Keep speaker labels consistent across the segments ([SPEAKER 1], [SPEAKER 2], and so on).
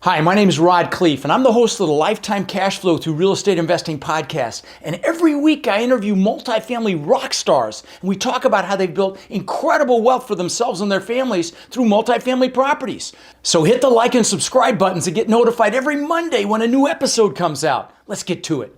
[SPEAKER 1] Hi, my name is Rod Khleif, and I'm the host of the Lifetime Cash Flow Through Real Estate Investing podcast. And every week I interview multifamily rock stars, and we talk about how they've built incredible wealth for themselves and their families through multifamily properties. So hit the like and subscribe buttons to get notified every Monday when a new episode comes out. Let's get to it.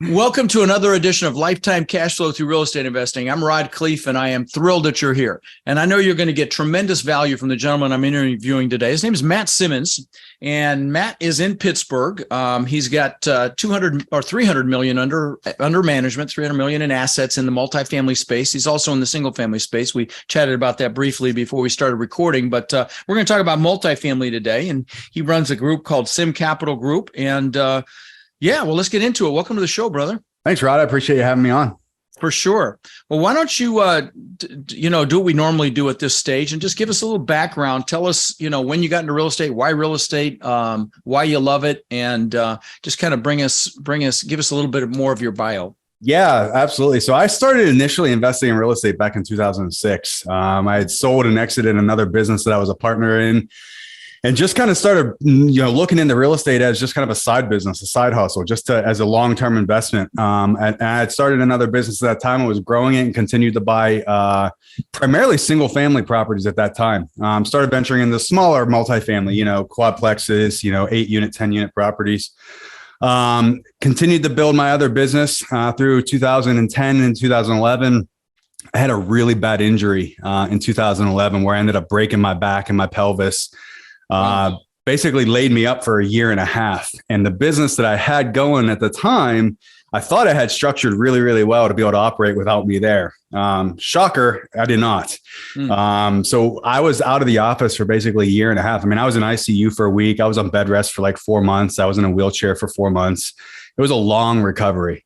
[SPEAKER 1] Welcome to another edition of Lifetime Cash Flow Through Real Estate Investing. I'm Rod Khleif, and I am thrilled that you're here. And I know you're going to get tremendous value from the gentleman I'm interviewing today. His name is Matt Simmons, and Matt is in Pittsburgh. He's got 200 or 300 million under management, 300 million in assets in the multifamily space. He's also in the single family space. We chatted about that briefly before we started recording, but we're going to talk about multifamily today. And he runs a group called Sim Capital Group, and yeah, well, let's get into it. Welcome to the show, brother.
[SPEAKER 2] Thanks, Rod. I appreciate you having me on.
[SPEAKER 1] For sure. Well, why don't you, do what we normally do at this stage and just give us a little background. Tell us, when you got into real estate, why real estate, why you love it, and just kind of give us a little bit more of your bio.
[SPEAKER 2] Yeah, absolutely. So I started initially investing in real estate back in 2006. I had sold and exited another business that I was a partner in, and just kind of started, looking into real estate as just kind of a side business, a side hustle, as a long-term investment. And I had started another business at that time. I was growing it and continued to buy primarily single-family properties at that time. Started venturing into smaller multifamily, quadplexes, 8-unit, 10-unit properties. Continued to build my other business through 2010 and 2011. I had a really bad injury in 2011 where I ended up breaking my back and my pelvis. Basically laid me up for a year and a half. And the business that I had going at the time, I thought I had structured really, really well to be able to operate without me there. Shocker, I did not. So I was out of the office for basically a year and a half. I mean, I was in ICU for a week. I was on bed rest for like 4 months. I was in a wheelchair for 4 months. It was a long recovery.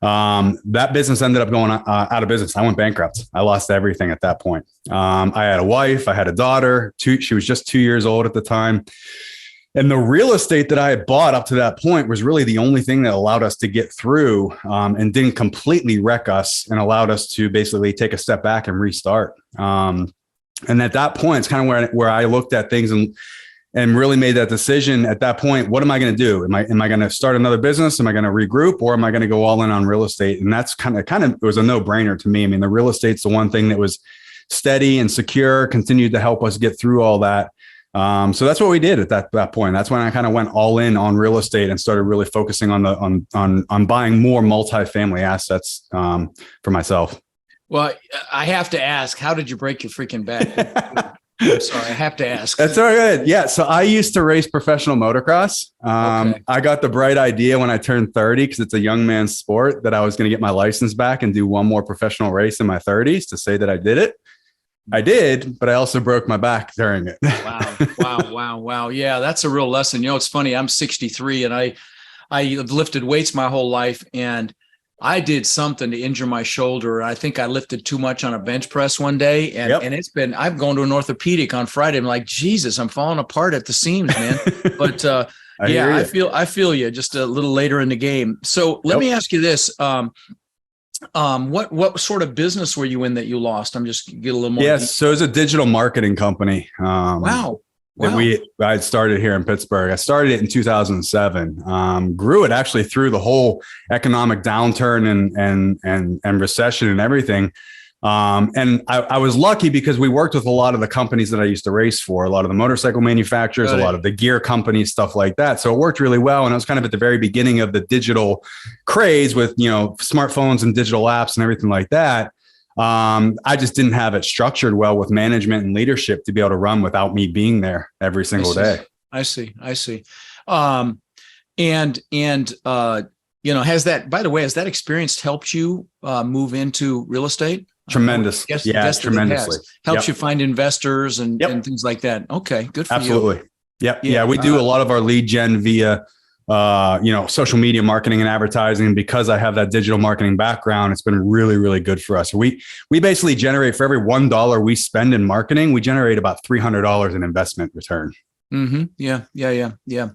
[SPEAKER 2] That business ended up going out of business. I went bankrupt. I lost everything at that point. I had a wife, I had a daughter, she was just 2 years old at the time. And the real estate that I had bought up to that point was really the only thing that allowed us to get through, and didn't completely wreck us and allowed us to basically take a step back and restart. And at that point, it's kind of where I looked at things and really made that decision at that point. What am I going to do? Am I going to start another business? Am I going to regroup, or am I going to go all in on real estate? And that's kind of, it was a no brainer to me. I mean, the real estate's the one thing that was steady and secure, continued to help us get through all that. So that's what we did at that point. That's when I kind of went all in on real estate and started really focusing on buying more multifamily assets, for myself.
[SPEAKER 1] Well, I have to ask, how did you break your freaking back? I'm sorry, I have to ask.
[SPEAKER 2] That's all good. Yeah. So I used to race professional motocross. Okay. I got the bright idea when I turned 30, because it's a young man's sport, that I was going to get my license back and do one more professional race in my 30s to say that I did it. I did, but I also broke my back during it.
[SPEAKER 1] Wow. Yeah, that's a real lesson. It's funny. I'm 63 and I lifted weights my whole life, and I did something to injure my shoulder. I think I lifted too much on a bench press one day, and I've gone to an orthopedic on Friday. I'm like, Jesus, I'm falling apart at the seams, man. But I feel you just a little later in the game. So let me ask you this. What sort of business were you in that you lost? I'm just get a little more.
[SPEAKER 2] Yes. So it's a digital marketing company. Wow. I started here in Pittsburgh. I started it in 2007. Grew it actually through the whole economic downturn and recession and everything. And I was lucky because we worked with a lot of the companies that I used to race for, a lot of the motorcycle manufacturers, a lot of the gear companies, stuff like that. So it worked really well. And I was kind of at the very beginning of the digital craze with, smartphones and digital apps and everything like that. I just didn't have it structured well with management and leadership to be able to run without me being there every single day.
[SPEAKER 1] I see. Has that experience helped you move into real estate?
[SPEAKER 2] Tremendous. Tremendously.
[SPEAKER 1] Helps you find investors and things like that. Okay. Good for you.
[SPEAKER 2] Absolutely. Yep. Yeah. We do a lot of our lead gen via social media marketing and advertising. Because I have that digital marketing background, it's been really, really good for us. We basically generate, for every $1 we spend in marketing, we generate about $300 in investment return.
[SPEAKER 1] Mm-hmm. Yeah.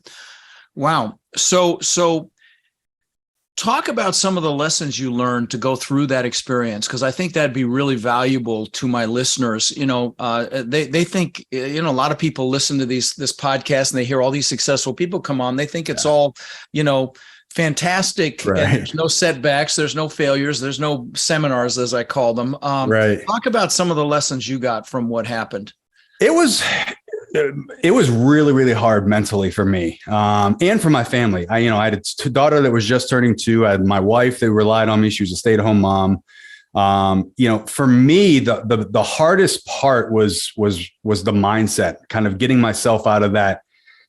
[SPEAKER 1] Wow. So talk about some of the lessons you learned to go through that experience, because I think that'd be really valuable to my listeners. They think, a lot of people listen to this podcast and they hear all these successful people come on. They think it's all, fantastic.
[SPEAKER 2] Right.
[SPEAKER 1] And there's no setbacks. There's no failures. There's no seminars, as I call them.
[SPEAKER 2] Right.
[SPEAKER 1] Talk about some of the lessons you got from what happened.
[SPEAKER 2] It was really, really hard mentally for me, and for my family. I had a daughter that was just turning 2. I had my wife that relied on me. She was a stay-at-home mom. For me, the hardest part was the mindset, kind of getting myself out of that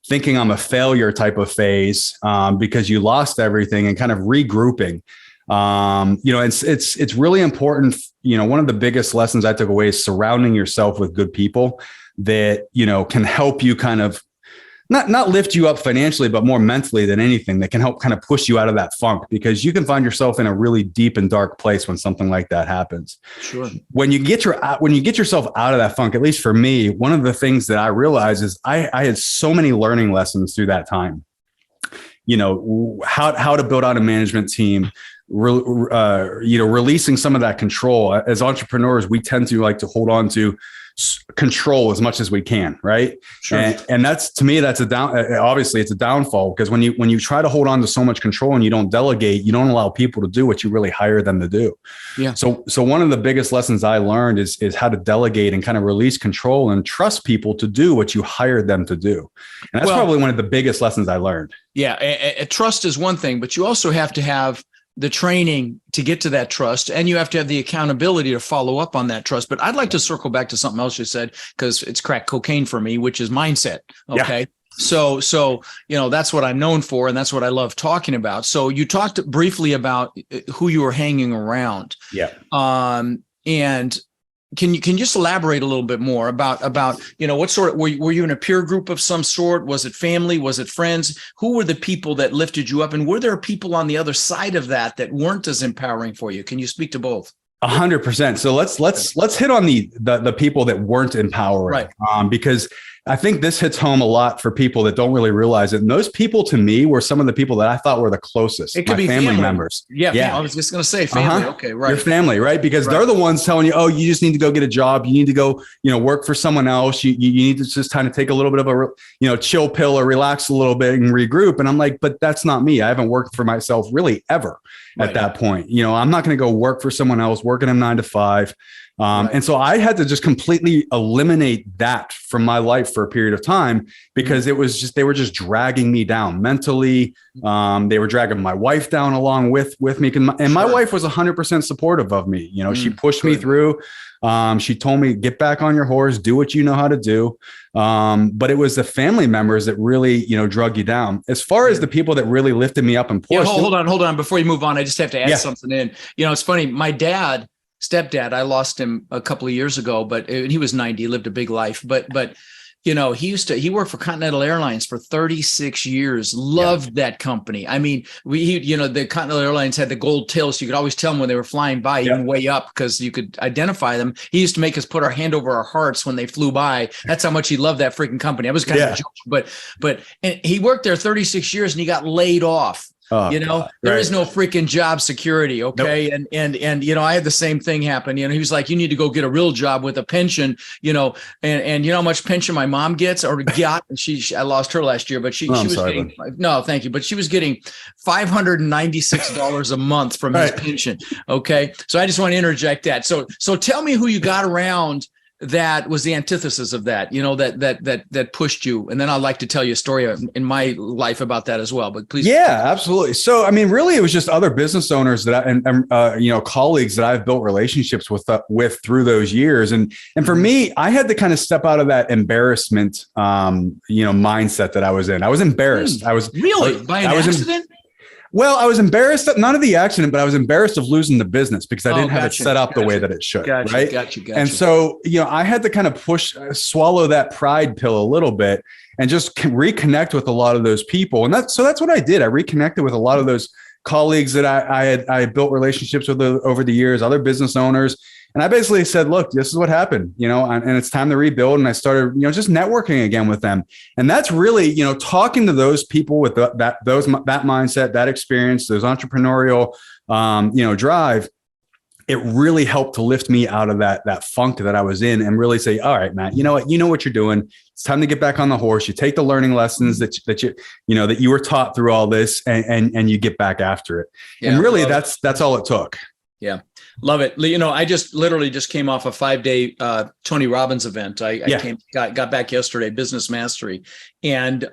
[SPEAKER 2] thinking I'm a failure type of phase, because you lost everything, and kind of regrouping. It's really important. One of the biggest lessons I took away is surrounding yourself with good people that, can help you kind of not lift you up financially, but more mentally than anything, that can help kind of push you out of that funk, because you can find yourself in a really deep and dark place when something like that happens. Sure. When you get yourself out of that funk, at least for me, one of the things that I realized is I had so many learning lessons through that time. How to build out a management team, releasing some of that control. As entrepreneurs, we tend to like to hold on to control as much as we can, right? Sure. And that's, to me, that's obviously it's a downfall, because when you try to hold on to so much control and you don't delegate, you don't allow people to do what you really hire them to do. Yeah. So one of the biggest lessons I learned is how to delegate and kind of release control and trust people to do what you hired them to do. And that's probably one of the biggest lessons I learned.
[SPEAKER 1] Yeah. Trust is one thing, but you also have to have the training to get to that trust, and you have to have the accountability to follow up on that trust. But I'd like to circle back to something else you said, because it's crack cocaine for me, which is mindset. Okay. Yeah. So, that's what I'm known for, and that's what I love talking about. So you talked briefly about who you were hanging around.
[SPEAKER 2] Yeah.
[SPEAKER 1] And can you just elaborate a little bit more about what sort of, were you in a peer group of some sort? Was it family? Was it friends? Who were the people that lifted you up? And were there people on the other side of that weren't as empowering for you? Can you speak to both?
[SPEAKER 2] 100%. So let's hit on the people that weren't empowering, right? Because I think this hits home a lot for people that don't really realize it. And those people, to me, were some of the people that I thought were the closest.
[SPEAKER 1] It could be
[SPEAKER 2] family members.
[SPEAKER 1] Yeah. I was just going to say family. Okay. Right.
[SPEAKER 2] Your family, right? Because they're the ones telling you, oh, you just need to go get a job. You need to go, work for someone else. You need to just kind of take a little bit of a, chill pill or relax a little bit and regroup. And I'm like, but that's not me. I haven't worked for myself really ever at that point. I'm not going to go work for someone else, working a 9 to 5. And so I had to just completely eliminate that from my life for a period of time, because it was just, they were just dragging me down mentally. They were dragging my wife down along with me. And my wife was 100% supportive of me. She pushed me through. She told me, get back on your horse, do what you know how to do. But it was the family members that really, drug you down. As far as the people that really lifted me up and pushed.
[SPEAKER 1] Yeah, hold on. Before you move on, I just have to add something in. It's funny. My stepdad, I lost him a couple of years ago, but he was 90, lived a big life. But he worked for Continental Airlines for 36 years, loved that company. I mean, the Continental Airlines had the gold tail, so you could always tell them when they were flying by, even way up, because you could identify them. He used to make us put our hand over our hearts when they flew by. That's how much he loved that freaking company. I was kind of a joke, but and he worked there 36 years and he got laid off. Oh, there is no freaking job security. Okay. Nope. And I had the same thing happen. He was like, you need to go get a real job with a pension, and how much pension my mom gets or got. I lost her last year, but she was getting, no, thank you. But she was getting $596 a month from his pension. Okay. So I just want to interject that. So tell me who you got around that was the antithesis of that, that pushed you. And then I'd like to tell you a story in my life about that as well, but please.
[SPEAKER 2] Yeah, absolutely. So, I mean, really, it was just other business owners that and colleagues that I've built relationships with through those years. And for me, I had to kind of step out of that embarrassment, mindset that I was in. I was embarrassed. I was
[SPEAKER 1] by an accident.
[SPEAKER 2] Well, I was embarrassed, not of the accident, but I was embarrassed of losing the business because I didn't have it set up the way that it should. Right. Gotcha. And so, I had to kind of swallow that pride pill a little bit and just reconnect with a lot of those people. And that's what I did. I reconnected with a lot of those colleagues that I had built relationships with over the years, other business owners. And I basically said, look, this is what happened, and it's time to rebuild. And I started, just networking again with them. And that's really, talking to those people with that mindset, that experience, those entrepreneurial, drive. It really helped to lift me out of that funk that I was in and really say, all right, Matt, you know what you're doing. It's time to get back on the horse. You take the learning lessons that you were taught through all this and you get back after it. Yeah, and really that's all it took.
[SPEAKER 1] Yeah. Love it. I just literally came off a 5-day Tony Robbins event. I got back yesterday, Business Mastery. And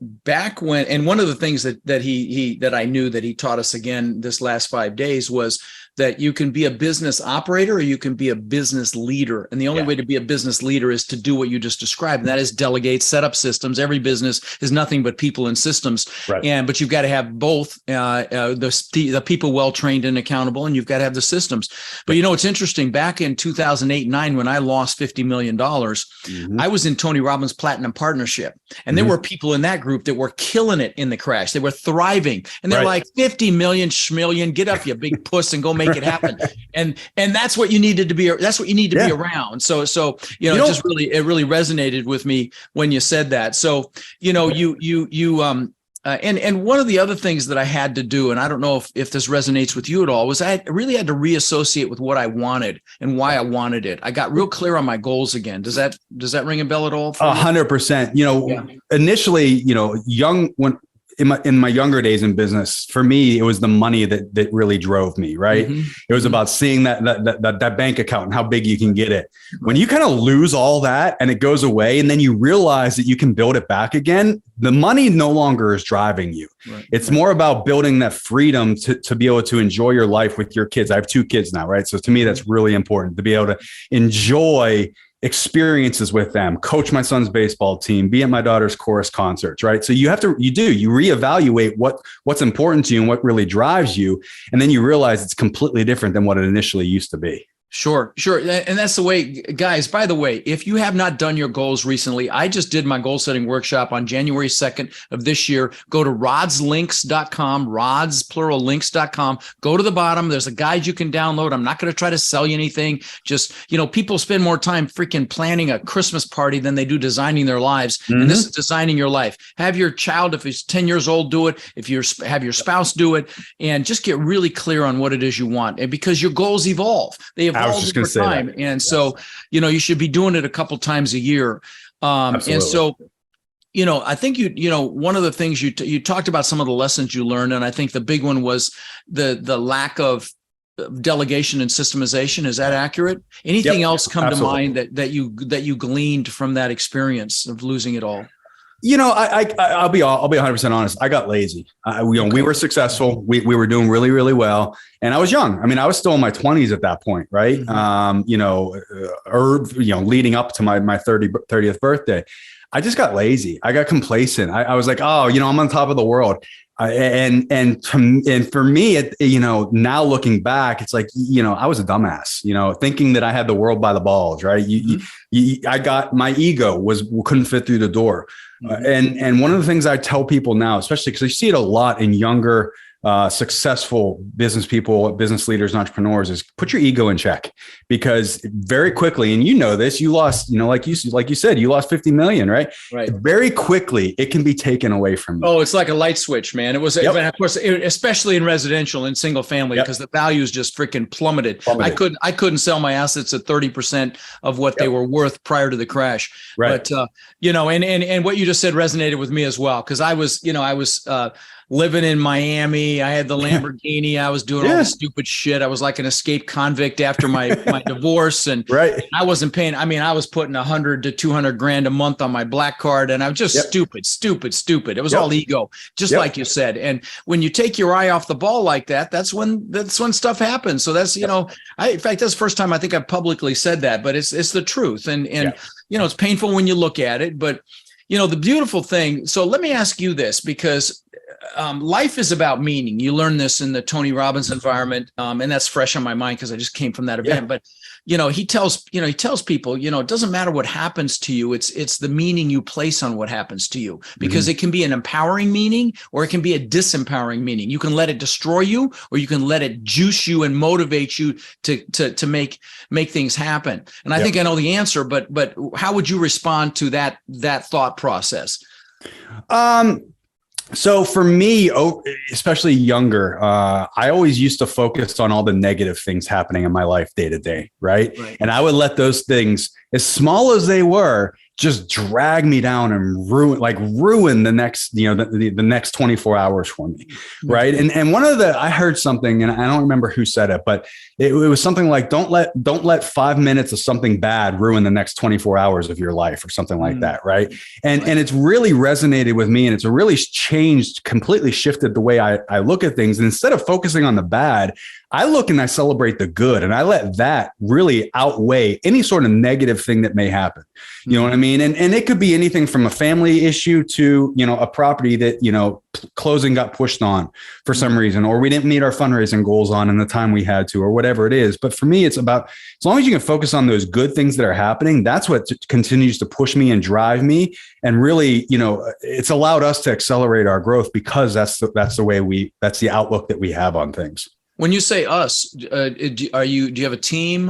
[SPEAKER 1] back when, and one of the things that I knew that he taught us again this last 5 days was that you can be a business operator or you can be a business leader. And the only way to be a business leader is to do what you just described. And that is delegate, set up systems. Every business is nothing but people and systems. Right. But you've got to have both the people well-trained and accountable, and you've got to have the systems. But it's interesting. Back in 2008-9, when I lost $50 million, I was in Tony Robbins Platinum Partnership. And there were people in that group that were killing it in the crash. They were thriving. And they're like, 50 million, schmillion, get up, you big puss, and go make it happen. And that's what you needed to be. That's what you need to be around. So it just really resonated with me when you said that. So, and one of the other things that I had to do, and I don't know if this resonates with you at all, was I really had to reassociate with what I wanted and why I wanted it. I got real clear on my goals again. Does that ring a bell at all?
[SPEAKER 2] 100%. Initially, in my younger days in business, for me, it was the money that really drove me, right? It was about seeing that bank account and how big you can get it. When you kind of lose all that and it goes away, and then you realize that you can build it back again, the money no longer is driving you. It's more about building that freedom to be able to enjoy your life with your kids. I have 2 kids now, right? So to me, that's really important to be able to enjoy experiences with them, coach my son's baseball team, be at my daughter's chorus concerts, right? So you reevaluate what's important to you and what really drives you. And then you realize it's completely different than what it initially used to be.
[SPEAKER 1] Sure. And that's the way, guys, by the way, if you have not done your goals recently, I just did my goal setting workshop on January 2nd of this year. Go to rodslinks.com, rods, plural, links.com. Go to the bottom. There's a guide you can download. I'm not going to try to sell you anything. Just, people spend more time freaking planning a Christmas party than they do designing their lives. And this is designing your life. Have your child, if he's 10 years old, do it. If you have your spouse do it, and just get really clear on what it is you want. And because your goals evolve, they evolve. I was just going to say time. That. And so, you should be doing it a couple times a year. And so, I think one of the things you talked about some of the lessons you learned, and I think the big one was the lack of delegation and systemization. Is that accurate? Anything else come to mind that you gleaned from that experience of losing it all?
[SPEAKER 2] I'll be 100% honest. I got lazy. We were successful. We were doing really, really well. And I was young. I mean, I was still in my 20s at that point, right? Leading up to my 30th birthday. I just got lazy. I got complacent. I was like, I'm on top of the world. And for me, now looking back, it's like, I was a dumbass, thinking that I had the world by the balls, right? I got my ego couldn't fit through the door. And one of the things I tell people now, especially because I see it a lot in younger, successful business people, business leaders, and entrepreneurs, is put your ego in check, because very quickly, and this, you lost, like you said, you lost 50 million, right? Right. Very quickly, it can be taken away from you.
[SPEAKER 1] Oh, it's like a light switch, man. It was, of course, especially in residential and single family, because the values just freaking plummeted. I couldn't sell my assets at 30% of what they were worth prior to the crash. Right. But, and what you just said resonated with me as well. Cause I was living in Miami. I had the Lamborghini. I was doing all this stupid shit. I was like an escaped convict after my divorce. And I wasn't paying. I mean, I was putting $100 to $200 grand a month on my black card. And I was just stupid. It was all ego, just like you said. And when you take your eye off the ball like that, that's when stuff happens. So that's, in fact, that's the first time I think I've publicly said that, but it's the truth. And it's painful when you look at it, but the beautiful thing. So let me ask you this, because life is about meaning. You learn this in the Tony Robbins environment, and that's fresh on my mind because I just came from that event. But he tells people, it doesn't matter what happens to you. It's the meaning you place on what happens to you, because it can be an empowering meaning or it can be a disempowering meaning. You can let it destroy you, or you can let it juice you and motivate you to make things happen. And I think I know the answer, but how would you respond to that thought process?
[SPEAKER 2] So for me, especially younger, I always used to focus on all the negative things happening in my life day to day, right? And I would let those things, as small as they were, just drag me down and ruin the next, the next 24 hours for me. Right. And I heard something, and I don't remember who said it, but it was something like, don't let 5 minutes of something bad ruin the next 24 hours of your life, or something like that. Right. And it's really resonated with me, and it's really completely shifted the way I look at things. And instead of focusing on the bad, I look and I celebrate the good, and I let that really outweigh any sort of negative thing that may happen. You know what I mean? And it could be anything from a family issue to, a property that, closing got pushed on for some reason, or we didn't meet our fundraising goals on in the time we had to, or whatever it is. But for me, it's about, as long as you can focus on those good things that are happening, that's what continues to push me and drive me. And really, it's allowed us to accelerate our growth, because that's the outlook that we have on things.
[SPEAKER 1] When you say us, do you have a team?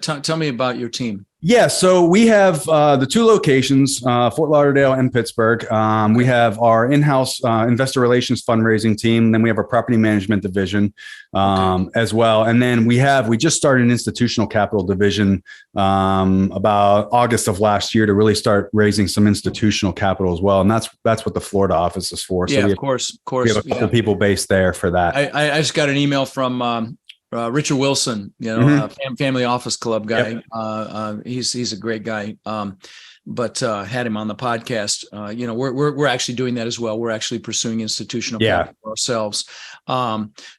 [SPEAKER 1] Tell me about your team.
[SPEAKER 2] Yeah, so we have the two locations, Fort Lauderdale and Pittsburgh. We have our in-house investor relations fundraising team. Then we have our property management division as well. And then we just started an institutional capital division about August of last year, to really start raising some institutional capital as well. And that's what the Florida office is for. So of course. We have a couple people based there for that.
[SPEAKER 1] I just got an email from Richard Wilson, Family Office Club guy. Yep. He's a great guy. But had him on the podcast. We're actually doing that as well. We're actually pursuing institutional capital ourselves.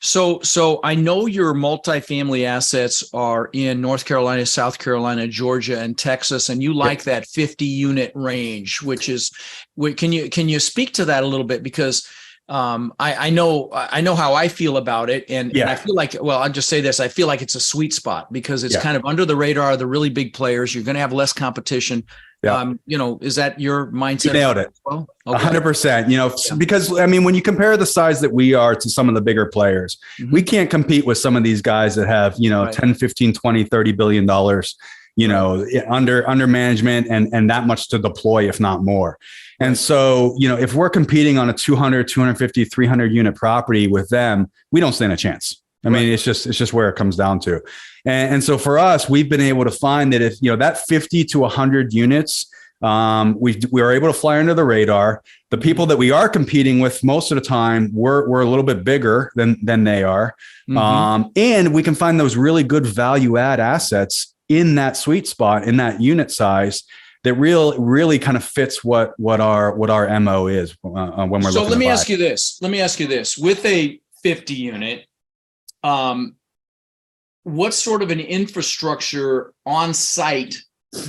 [SPEAKER 1] So I know your multifamily assets are in North Carolina, South Carolina, Georgia, and Texas, and you like that 50 unit range, can you speak to that a little bit? Because I know how I feel about it. And I feel like, I'll just say this. I feel like it's a sweet spot, because it's kind of under the radar of the really big players. You're going to have less competition. Is that your mindset?
[SPEAKER 2] You nailed it.
[SPEAKER 1] Well, okay.
[SPEAKER 2] 100%, because when you compare the size that we are to some of the bigger players, we can't compete with some of these guys that have, 10, 15, 20, $30 billion, under management and that much to deploy, if not more. And so, if we're competing on a 200, 250, 300 unit property with them, we don't stand a chance. It's just where it comes down to. And so for us, we've been able to find that if, that 50 to 100 units, we are able to fly under the radar. The people that we are competing with most of the time, we're a little bit bigger than they are. And we can find those really good value add assets in that sweet spot, in that unit size, that really kind of fits what our MO is when we're looking.
[SPEAKER 1] So let me ask you this. With a 50 unit, what sort of an infrastructure on site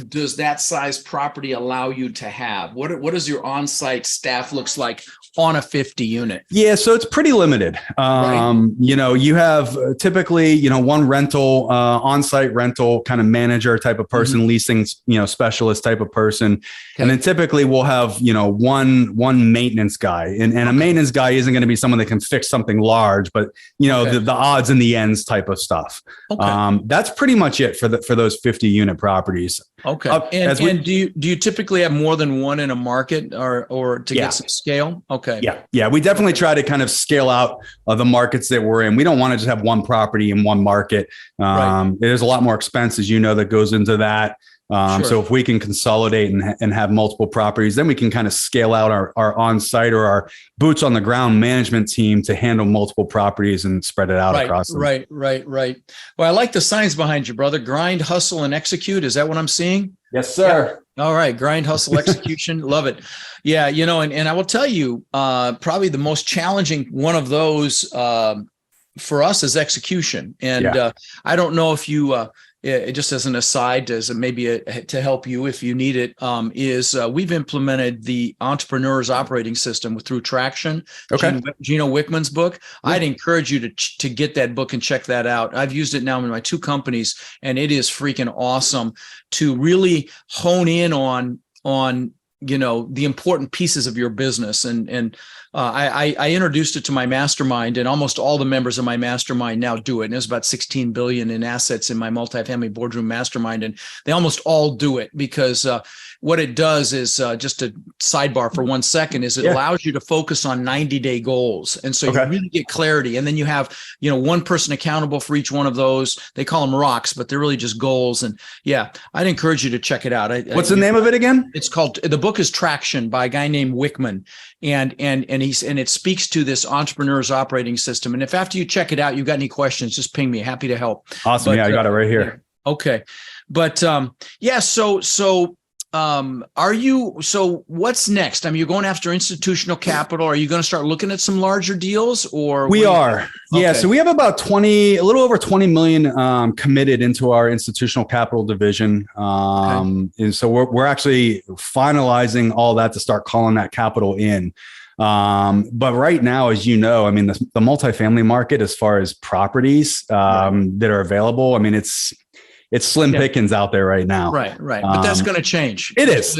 [SPEAKER 1] does that size property allow you to have? What does your on-site staff looks like on a 50 unit? Yeah,
[SPEAKER 2] so it's pretty limited. You have typically, one rental, on-site rental kind of manager type of person, leasing, specialist type of person. Okay. And then typically we'll have, one maintenance guy. And a maintenance guy isn't going to be someone that can fix something large, but, the odds and the ends type of stuff. Okay. That's pretty much it for those 50 unit properties.
[SPEAKER 1] Okay. And do you typically have more than one in a market or to get some scale? Okay.
[SPEAKER 2] Yeah. We definitely try to kind of scale out the markets that we're in. We don't want to just have one property in one market. There's a lot more expense, that goes into that. So if we can consolidate and have multiple properties, then we can kind of scale out our on-site or our boots on the ground management team to handle multiple properties and spread it out across them. Right.
[SPEAKER 1] Well, I like the science behind you, brother. Grind, hustle, and execute. Is that what I'm seeing?
[SPEAKER 2] Yes, sir.
[SPEAKER 1] Yeah. All right. Grind, hustle, execution. Love it. Yeah. And I will tell you, probably the most challenging one of those for us is execution. And I don't know if just as an aside, as maybe to help you if you need it, is we've implemented the Entrepreneur's Operating System through Traction.
[SPEAKER 2] Okay.
[SPEAKER 1] Gino Wickman's book.
[SPEAKER 2] Yeah.
[SPEAKER 1] I'd encourage you to get that book and check that out. I've used it now in my 2 companies, and it is freaking awesome to really hone in on the important pieces of your business. And I introduced it to my mastermind, and almost all the members of my mastermind now do it. And there's about 16 billion in assets in my multifamily boardroom mastermind, and they almost all do it because what it does is, just a sidebar for 1 second, is it allows you to focus on 90-day goals. And so you really get clarity. And then you have, one person accountable for each one of those. They call them rocks, but they're really just goals. And I'd encourage you to check it out.
[SPEAKER 2] What's the name of it again?
[SPEAKER 1] It's called, the book is Traction by a guy named Wickman. And it speaks to this Entrepreneur's Operating System. And if after you check it out, you got any questions, just ping me. Happy to help.
[SPEAKER 2] Awesome. I got it right here.
[SPEAKER 1] Okay. But so what's next? I mean, you're going after institutional capital. Are you going to start looking at some larger deals, or?
[SPEAKER 2] We are. Yeah. So we have about a little over 20 million committed into our institutional capital division. And so we're actually finalizing all that to start calling that capital in. But right now, as you know, I mean, the multifamily market, as far as properties that are available, I mean, it's slim pickings out there right now.
[SPEAKER 1] Right. But that's going to change.
[SPEAKER 2] It is.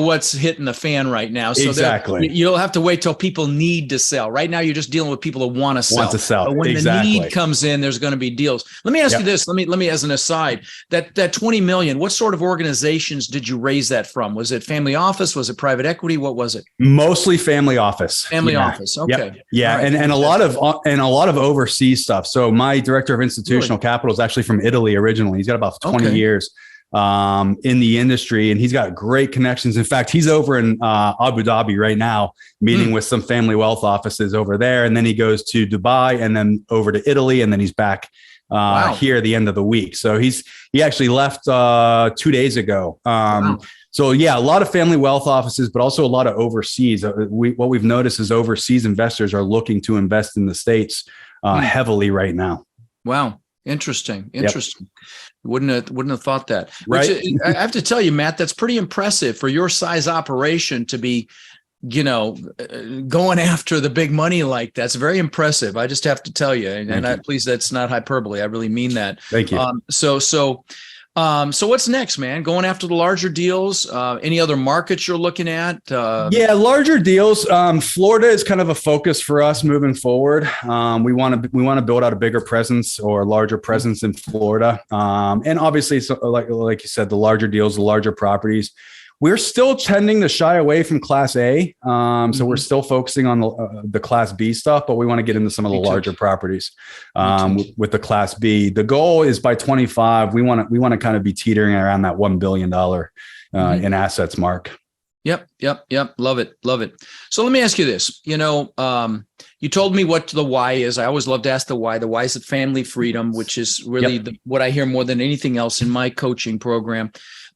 [SPEAKER 1] What's hitting the fan right now. So
[SPEAKER 2] exactly.
[SPEAKER 1] You'll have to wait till people need to sell. Right now, you're just dealing with people that want to sell. But when the need comes in, there's going to be deals. Let me ask you this. Let me, as an aside, that 20 million, what sort of organizations did you raise that from? Was it family office? Was it private equity? What was it?
[SPEAKER 2] Mostly family office.
[SPEAKER 1] Family office. Okay.
[SPEAKER 2] Yep. Yeah. Right. And a lot of overseas stuff. So my director of institutional capital is actually from Italy originally. He's got about 20 years in the industry, and he's got great connections. In fact, he's over in Abu Dhabi right now, meeting with some family wealth offices over there. And then he goes to Dubai and then over to Italy. And then he's back here at the end of the week. So he actually left 2 days ago. So a lot of family wealth offices, but also a lot of overseas. What we've noticed is overseas investors are looking to invest in the States heavily right now.
[SPEAKER 1] Wow. Interesting. Yep. Wouldn't have thought that.
[SPEAKER 2] Right.
[SPEAKER 1] Which, I have to tell you, Matt, that's pretty impressive for your size operation to be, going after the big money like that's very impressive. I just have to tell you, and please, that's not hyperbole. I really mean that.
[SPEAKER 2] Thank you.
[SPEAKER 1] So what's next, man? Going after the larger deals? Any other markets you're looking at?
[SPEAKER 2] Larger deals. Florida is kind of a focus for us moving forward. We want to build out a bigger presence or a larger presence in Florida. And obviously, so like you said, the larger deals, the larger properties. We're still tending to shy away from Class A. So we're still focusing on the Class B stuff, but we want to get into some of the larger properties with the Class B. The goal is by 25, we want to kind of be teetering around that $1 billion in assets mark.
[SPEAKER 1] Yep. Love it. So let me ask you this. You told me what the why is. I always love to ask the why. The why is the family freedom, which is really what I hear more than anything else in my coaching program.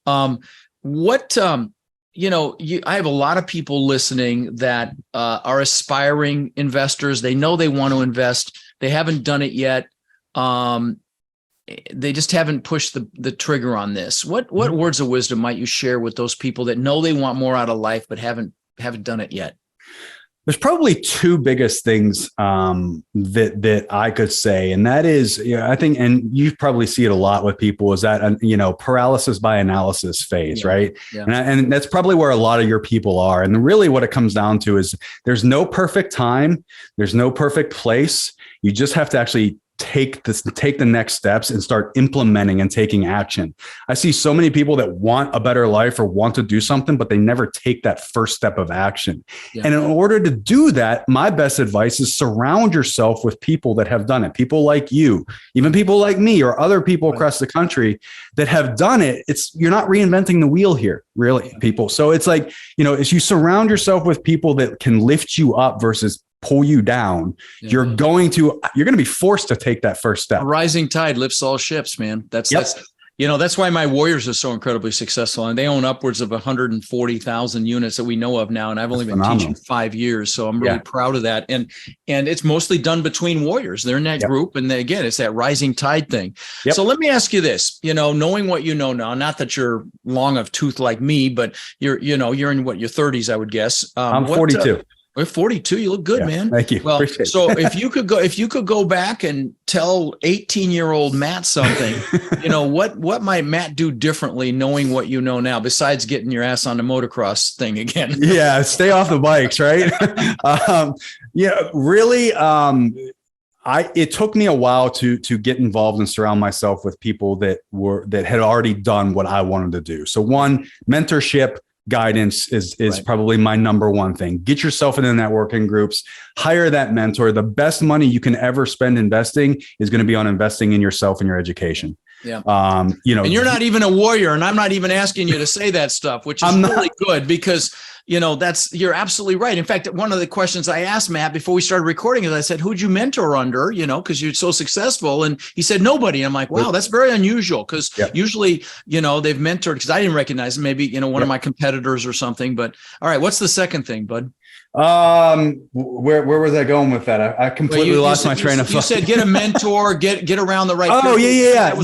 [SPEAKER 1] I have a lot of people listening that are aspiring investors. They know they want to invest. They haven't done it yet. They just haven't pushed the trigger on this. What words of wisdom might you share with those people that know they want more out of life, but haven't done it yet?
[SPEAKER 2] There's probably two biggest things that I could say, and that is, I think, and you probably see it a lot with people, is that paralysis by analysis phase, right? Yeah. And that's probably where a lot of your people are. And really, what it comes down to is there's no perfect time, there's no perfect place. You just have to actually take the next steps and start implementing and taking action. I see so many people that want a better life or want to do something, but they never take that first step of action. Yeah. And in order to do that, my best advice is surround yourself with people that have done it. People like you, even people like me or other people across the country that have done it. You're not reinventing the wheel here, really, people. So it's like, as you surround yourself with people that can lift you up versus pull you down, you're going to be forced to take that first step.
[SPEAKER 1] A rising tide lifts all ships, man. That's That's why my Warriors are so incredibly successful, and they own upwards of 140,000 units that we know of now. And I've only been teaching 5 years, so I'm really proud of that. And it's mostly done between Warriors. They're in that group, and again, it's that rising tide thing. So let me ask you this: knowing what you know now, not that you're long of tooth like me, but you're in what, your 30s, I would guess.
[SPEAKER 2] I'm 42.
[SPEAKER 1] We're 42. You look good, man.
[SPEAKER 2] Thank you.
[SPEAKER 1] Well,
[SPEAKER 2] appreciate
[SPEAKER 1] so if you could go back and tell 18-year-old Matt something, what might Matt do differently knowing what you know now, besides getting your ass on the motocross thing again?
[SPEAKER 2] Yeah. Stay off the bikes. Right. Really. It took me a while to get involved and surround myself with people that had already done what I wanted to do. So one, mentorship, guidance is probably my number one thing. Get yourself into networking groups, hire that mentor. The best money you can ever spend investing is going to be on investing in yourself and your education.
[SPEAKER 1] Yeah. And you're not even a warrior, and I'm not even asking you to say that stuff, which is really good, because you're absolutely right. In fact, one of the questions I asked Matt before we started recording is, I said, who'd you mentor under, because you're so successful? And he said, nobody. I'm like, wow, that's very unusual, because usually, they've mentored, because I didn't recognize maybe, one of my competitors or something. But all right, what's the second thing, bud?
[SPEAKER 2] Where was I going with that? I completely lost my train of thought.
[SPEAKER 1] You said get a mentor, get around the right.
[SPEAKER 2] Oh,
[SPEAKER 1] people.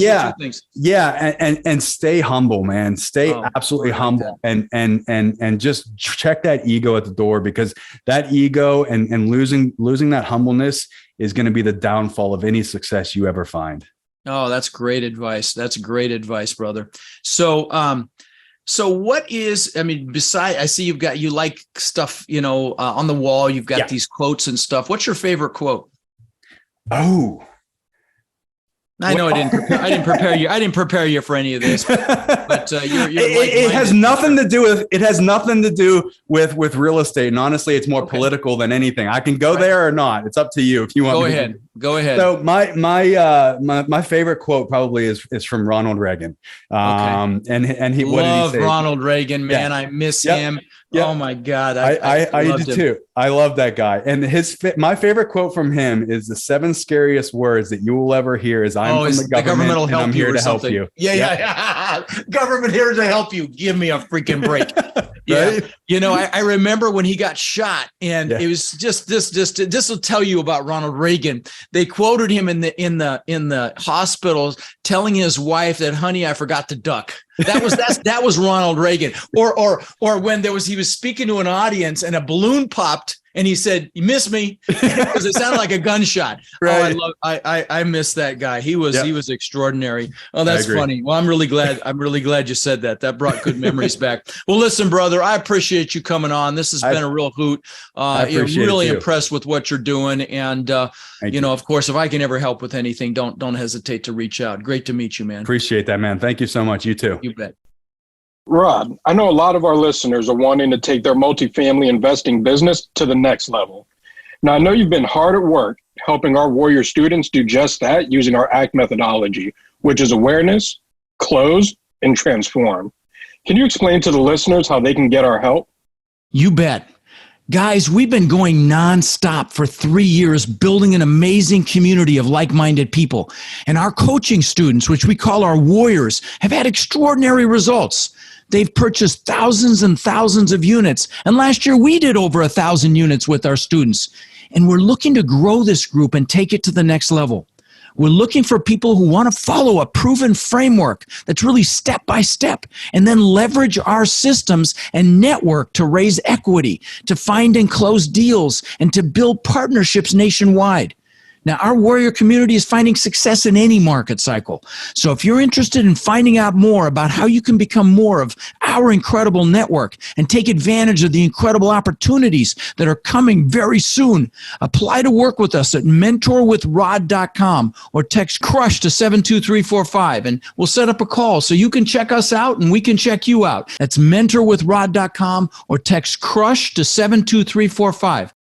[SPEAKER 2] Yeah. And stay humble, man. Stay absolutely humble, and just check that ego at the door, because that ego and losing that humbleness is going to be the downfall of any success you ever find.
[SPEAKER 1] Oh, that's great advice. That's great advice, brother. So what is, besides, I see you like stuff, on the wall, you've got these quotes and stuff. What's your favorite quote?
[SPEAKER 2] Oh,
[SPEAKER 1] I know I didn't prepare you. I didn't prepare you for any of this, but you're
[SPEAKER 2] it has nothing to do with real estate. And honestly, it's more political than anything. I can go there or not. It's up to you if you want.
[SPEAKER 1] Go ahead.
[SPEAKER 2] So my favorite quote probably is from Ronald Reagan. And he what did he say?
[SPEAKER 1] Ronald Reagan, man. I miss him. Yep. Oh my God.
[SPEAKER 2] I do too. I love that guy. And my favorite quote from him is, the 7 scariest words that you will ever hear is, I'm from the government and I'm here to help you.
[SPEAKER 1] Yeah. Government here to help you. Give me a freaking break.
[SPEAKER 2] Right?
[SPEAKER 1] I remember when he got shot, and it was just this will tell you about Ronald Reagan. They quoted him in the hospital telling his wife that, honey, I forgot to duck. That was Ronald Reagan. Or when he was speaking to an audience and a balloon popped, and he said, "You miss me," because it sounded like a gunshot.
[SPEAKER 2] Right.
[SPEAKER 1] I miss that guy. He was extraordinary. Oh, that's funny. Well, I'm really glad you said that. That brought good memories back. Well, listen, brother, I appreciate you coming on. This has been a real hoot. You're really impressed with what you're doing, and of course, if I can ever help with anything, don't hesitate to reach out. Great to meet you, man.
[SPEAKER 2] Appreciate that, man. Thank you so much. You too.
[SPEAKER 1] You bet.
[SPEAKER 3] Rod, I know a lot of our listeners are wanting to take their multifamily investing business to the next level. Now, I know you've been hard at work helping our Warrior students do just that using our ACT methodology, which is awareness, close, and transform. Can you explain to the listeners how they can get our help?
[SPEAKER 1] You bet. Guys, we've been going nonstop for 3 years, building an amazing community of like-minded people. And our coaching students, which we call our Warriors, have had extraordinary results. They've purchased thousands and thousands of units. And last year, we did over 1,000 units with our students. And we're looking to grow this group and take it to the next level. We're looking for people who want to follow a proven framework that's really step by step, and then leverage our systems and network to raise equity, to find and close deals, and to build partnerships nationwide. Now, our Warrior community is finding success in any market cycle. So if you're interested in finding out more about how you can become more of our incredible network and take advantage of the incredible opportunities that are coming very soon, apply to work with us at mentorwithrod.com or text CRUSH to 72345, and we'll set up a call so you can check us out and we can check you out. That's mentorwithrod.com or text CRUSH to 72345.